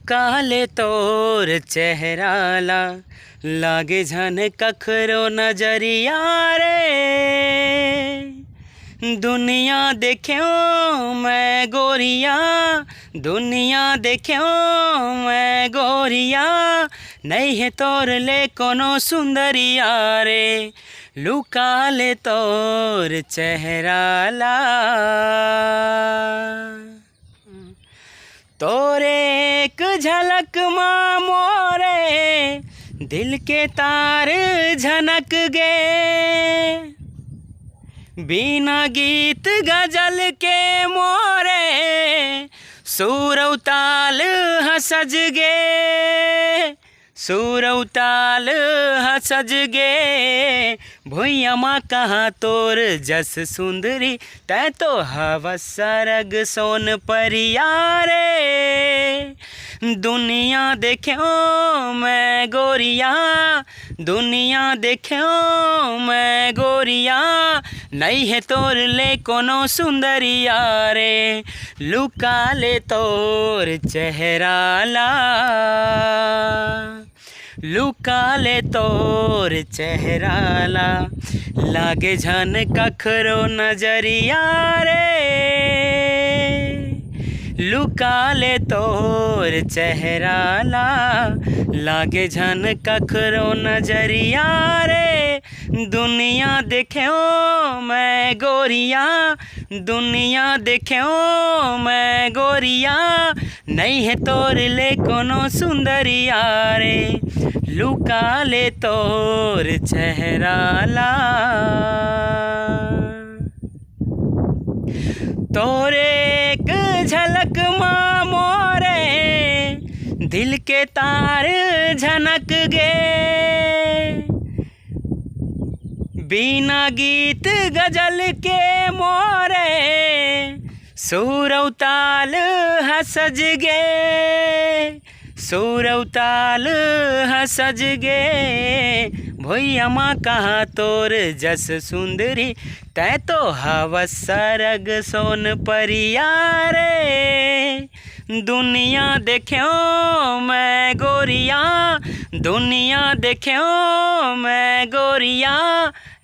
लुका ले तोर चेहराला लागे झन कखरो नजरिया रे। दुनिया देख्यो मैं गोरिया, दुनिया देख्यो मैं गोरिया, नहीं है तोर ले कोनो सुंदरिया रे। लुका ले तोर चेहराला तोरे एक झलक माँ मोरे दिल के तार झनक गे। बिना गीत गजल के मोरे सुरौताल हसज गे, सुरौताल हसज गे। भुइया माँ कहाँ तोर जस सुंदरी, तै तो हवा सरग सोन परिया रे। दुनिया देख्यो मैं गोरिया, दुनिया देख्यो मैं गोरिया, नहीं है तोर ले कोनो सुंदरिया रे। लुका ले तोर चेहराला, लुका ले तोर चेहराला, लागे झन कखरो नजरिया रे। लुका ले तोर चेहराला, लागे झन कखरो नजरिया रे। दुनिया देख्यो मैं गोरिया, दुनिया देख्यो मैं गोरिया, नहीं है तोर ले कोनो सुंदरिया रे। लुका ले तोर चेहराला तोरे एक झलक माँ मोरे दिल के तार झनक गे। बिना गीत गजल के मोरे सुरौताल हसज गे, सुरौताल हसज गे। भैया माँ कहाँ तोर जस सुंदरी, तै तो हवा सरग सोन परिया रे। दुनिया देख्यो मैं गोरिया, दुनिया देख्यो मैं गोरिया,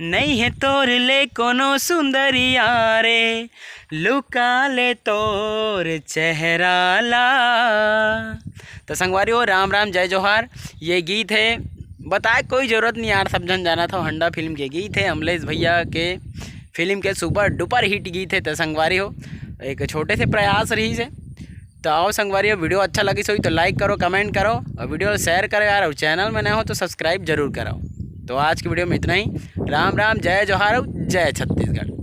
नहीं है तोर ले कोनो सुंदरिया रे। लुका ले तोर चेहराला। तो संगवारियों राम राम जय जोहार। ये गीत है, बताए कोई ज़रूरत नहीं यार, सब जन जाना था। हंडा फिल्म के गीत है, अमलेश भैया के फिल्म के सुपर डुपर हिट गीत है। तो संगवारी हो एक छोटे से प्रयास रही से। तो आओ संगवारी हो, वीडियो अच्छा लगी सोई तो लाइक करो, कमेंट करो और वीडियो शेयर करो यार। और चैनल में नए हो तो सब्सक्राइब जरूर करो। तो आज की वीडियो में इतना ही। राम राम जय जोहार, जय छत्तीसगढ़।